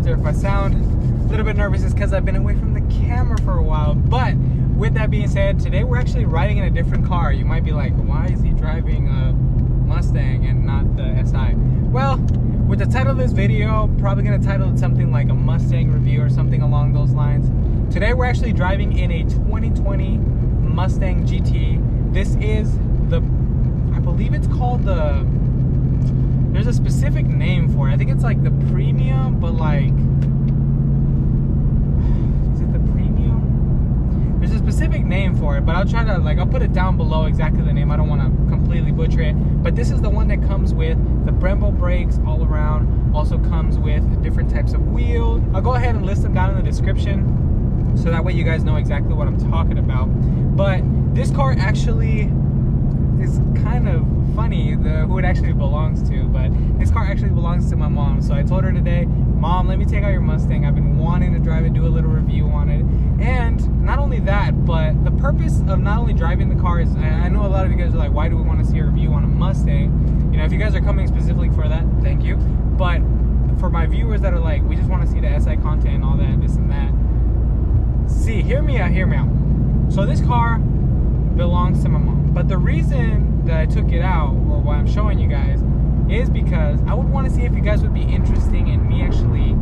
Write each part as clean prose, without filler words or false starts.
words or if I sound a little bit nervous, it's because I've been away from the camera for a while. But with that being said, today we're actually riding in a different car. You might be like, why is he driving a Mustang and not the SI? Well, with the title of this video, probably going to title it something like a Mustang review or something along those lines. Today we're actually driving in a 2020 Mustang GT. This is the, I believe it's called the, there's a specific name for it. I think it's like the premium, but like, is it the premium? There's a specific name for it, but I'll try to, like, I'll put it down below exactly the name. I don't want to completely butcher it. But this is the one that comes with the Brembo brakes all around. Also comes with different types of wheels. I'll go ahead and list them down in the description, so that way you guys know exactly what I'm talking about. But this car actually is kind of funny, who it actually belongs to, but this car actually belongs to my mom. So I told her today, Mom, let me take out your Mustang. I've been wanting to drive it, do a little review on it. And not only that, but the purpose of not only driving the car is, I know a lot of you guys are like, why do we want to see a review on a Mustang? You know, if you guys are coming specifically for that, thank you. But for my viewers that are like, we just want to see the SI content and all that, this and that. See, hear me out. So this car belongs to my mom. But the reason that I took it out, or why I'm showing you guys, is because I would want to see if you guys would be interested in me actually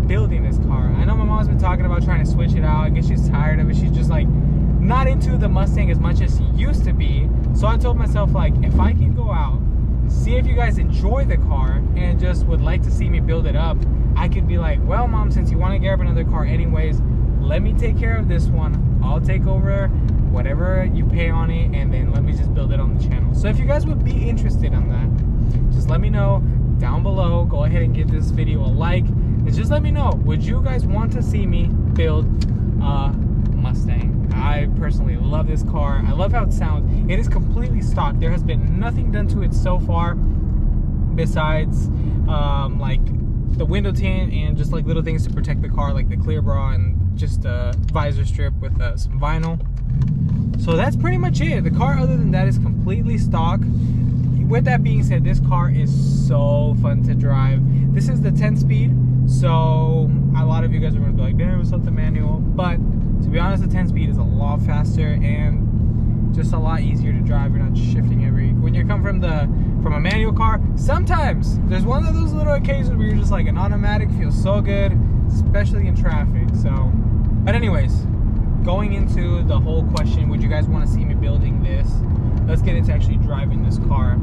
building this car. I know my mom's been talking about trying to switch it out. I guess she's tired of it. She's just like not into the Mustang as much as she used to be. So I told myself, like, if I can go out, see if you guys enjoy the car and just would like to see me build it up, I could be like, well, Mom, since you want to grab another car anyways, let me take care of this one. I'll take over whatever you pay on it, and then let me just build it on the channel. So if you guys would be interested in that, just let me know down below. Go ahead and give this video a like, and just let me know, would you guys want to see me build a Mustang? I personally love this car. I love how it sounds. It is completely stock. There has been nothing done to it so far besides like the window tint and just like little things to protect the car, like the clear bra and just a visor strip with some vinyl. So that's pretty much it. The car, other than that, is completely stock. With that being said, this car is so fun to drive. This is the 10-speed, so a lot of you guys are going to be like, damn, it's not the manual. But to be honest, the 10-speed is a lot faster and just a lot easier to drive. You're not shifting when you come from a manual car. Sometimes there's one of those little occasions where you're just like, an automatic feels so good, especially in traffic. So, but anyways, going into the whole question, would you guys want to see me building this? Let's get into actually driving this car.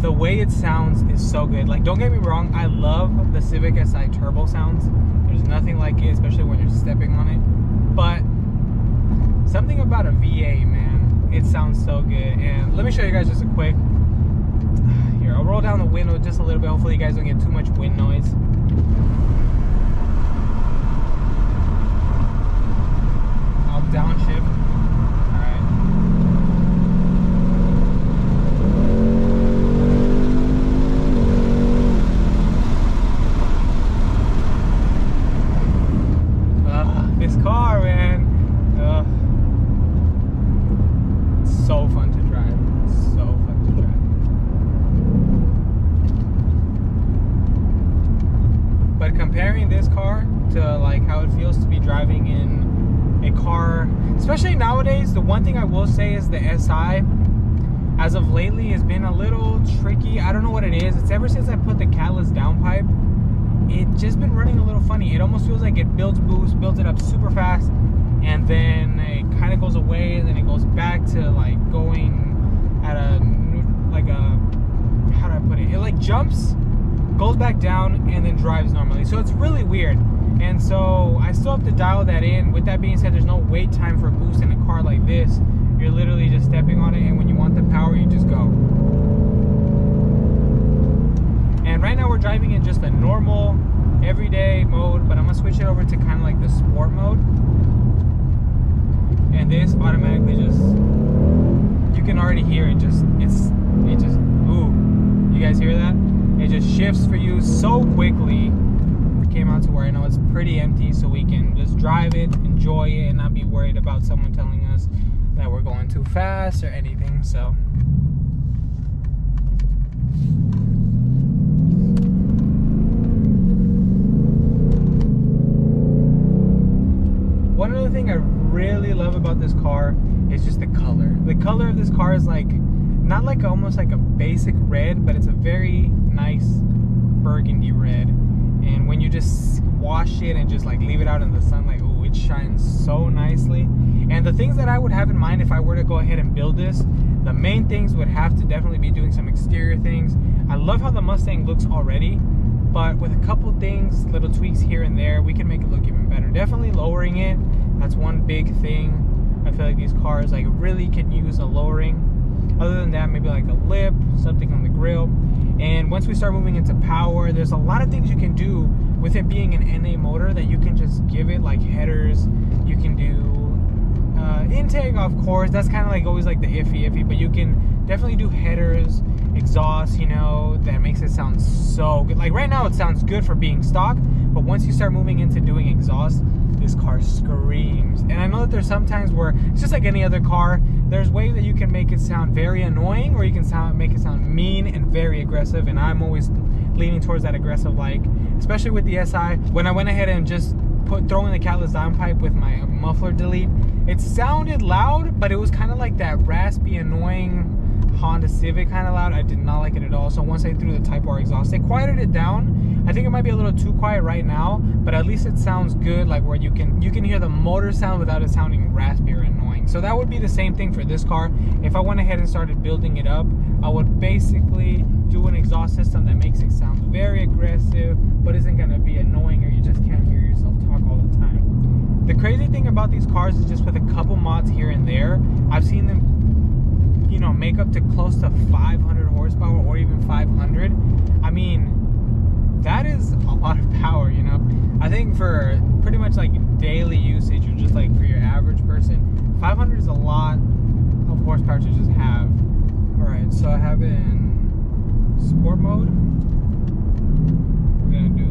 The way it sounds is so good. Like, don't get me wrong, I love the Civic Si turbo sounds. There's nothing like it, especially when you're stepping on it. But something about a V8, man, it sounds so good. And let me show you guys just a quick. Here, I'll roll down the window just a little bit. Hopefully you guys don't get too much wind noise. I'll downshift. This car, man, it's so fun to drive. It's so fun to drive. But comparing this car to like how it feels to be driving in a car, especially nowadays, the one thing I will say is the SI, as of lately, has been a little tricky. I don't know what it is. It's ever since I put the catalyst downpipe, it's just been running a little funny. It almost feels like it builds it up super fast, and then it kind of goes away, and then it goes back to like going at a, like a, how do I put it? It like jumps, goes back down, and then drives normally. So it's really weird. And so I still have to dial that in. With that being said, there's no wait time for boost in a car like this. You're literally just stepping on it, and when you want the power, you just go. And right now we're driving in just a normal, everyday mode, but I'm gonna switch it over to kind of like the sport mode. And this automatically just, you can already hear it just, ooh, you guys hear that? It just shifts for you so quickly. It came out to where I know it's pretty empty, so we can just drive it, enjoy it, and not be worried about someone telling us that we're going too fast or anything. So this car is just the color. The color of this car is like, not like almost like a basic red, but it's a very nice burgundy red. And when you just wash it and just like leave it out in the sunlight, oh, it shines so nicely. And the things that I would have in mind if I were to go ahead and build this, the main things would have to definitely be doing some exterior things. I love how the Mustang looks already, but with a couple things, little tweaks here and there, we can make it look even better. Definitely lowering it, that's one big thing. I feel like these cars like really could use a lowering. Other than that, maybe like a lip, something on the grill. And once we start moving into power, there's a lot of things you can do with it being an NA motor that you can just give it, like headers. You can do intake, of course. That's kind of like always like the iffy, but you can definitely do headers, exhaust, you know, that makes it sound so good. Like right now it sounds good for being stock, but once you start moving into doing exhaust, this car screams. And I know that there's some times where it's just like any other car, there's ways that you can make it sound very annoying, or you can make it sound mean and very aggressive, and I'm always leaning towards that aggressive, like especially with the SI. When I went ahead and just throw in the catless downpipe with my muffler delete, it sounded loud, but it was kind of like that raspy, annoying Honda Civic kind of loud. I did not like it at all. So once I threw the Type R exhaust, it quieted it down. I think it might be a little too quiet right now, but at least it sounds good, like where you can hear the motor sound without it sounding raspy or annoying. So that would be the same thing for this car. If I went ahead and started building it up, I would basically do an exhaust system that makes it sound very aggressive, but isn't going to be annoying or you just can't hear yourself talk all the time. The crazy thing about these cars is just with a couple mods here and there, I've seen them, you know, make up to close to 500 horsepower or even 500. I mean, that is a lot of power, you know. I think for pretty much like daily usage or just like for your average person, 500 is a lot of horsepower to just have. Alright, so I have it in sport mode. We're gonna do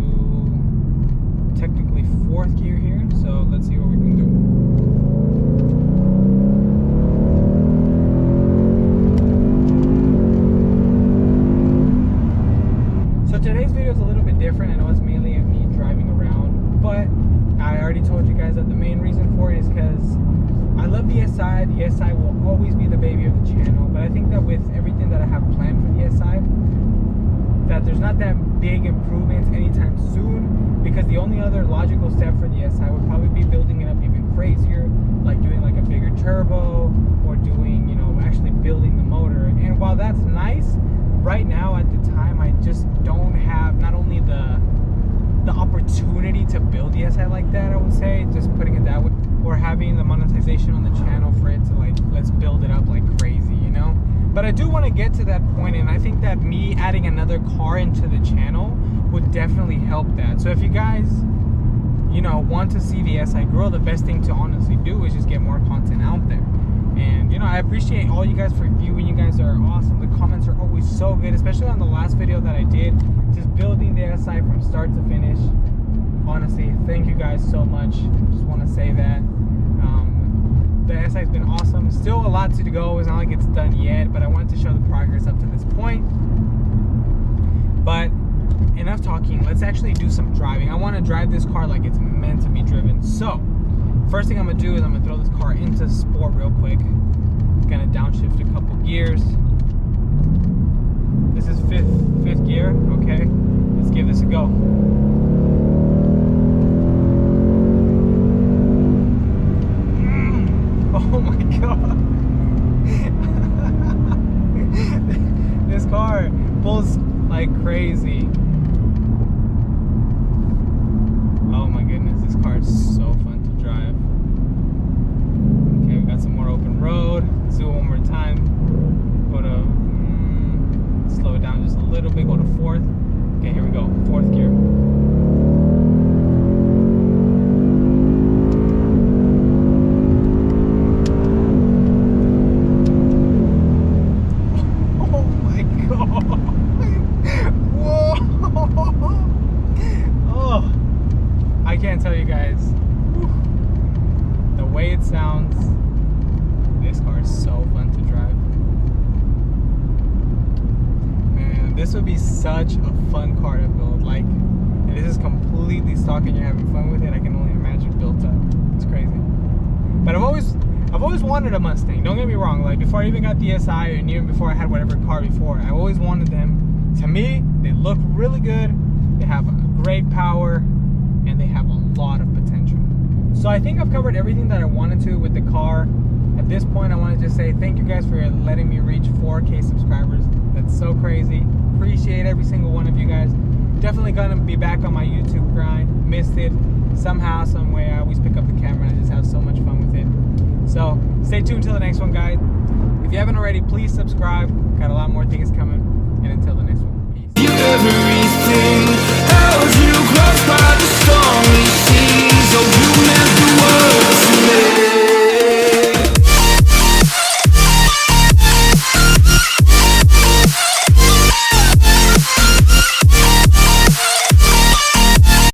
technically 4th gear here, so let's see what we can do. So today's video is a little bit different. I know it's mainly of me driving around, but I already told you guys that the main reason for it is because I love the SI. The SI will always be the baby of the channel, but I think that with everything that I have planned for the SI, that there's not that big improvements anytime soon, because the only other logical step for the SI would probably be building it up even crazier, like doing like a bigger turbo or doing, you know, actually building the motor. And while that's nice, right now at the time I just don't have not only the opportunity to build the SI like that, I would say, just putting it that way, or having the monetization on the channel for it to like, let's build it up like crazy, you know. But I do want to get to that point, and I think that me adding another car into the channel would definitely help that. So if you guys, you know, want to see the SI grow, the best thing to honestly do is just get more content out there. And you know, I appreciate all you guys for viewing. You guys are awesome. The comments are always so good, especially on the last video that I did, just building the SI from start to finish. Honestly, thank you guys so much. Just want to say that the SI has been awesome. Still a lot to go. It's not like it's done yet, but I wanted to show the progress up to this point. But enough talking. Let's actually do some driving. I want to drive this car like it's meant to be driven. So first thing I'm gonna do is I'm gonna throw this car into sport real quick. Gonna downshift a couple gears. This is fifth gear. Okay, let's give this a go. Oh my god. This car pulls like crazy. Oh my goodness, this car is so fun to drive. Okay, we got some more open road. Let's do it one more time. Go to, slow it down just a little bit, go to 4th. Okay, here we go, 4th gear. This would be such a fun car to build. Like, and this is completely stock and you're having fun with it. I can only imagine built up. It's crazy. But I've always wanted a Mustang. Don't get me wrong. Like before I even got the SI, and even before I had whatever car before, I always wanted them. To me, they look really good. They have a great power, and they have a lot of potential. So I think I've covered everything that I wanted to with the car. At this point, I want to just say thank you guys for letting me reach 4K subscribers. That's so crazy. Appreciate every single one of you guys. Definitely gonna be back on my YouTube grind. Missed it somehow, some way. I always pick up the camera and I just have so much fun with it. So stay tuned till the next one, guys. If you haven't already, please subscribe. Got a lot more things coming. And until the next one, peace.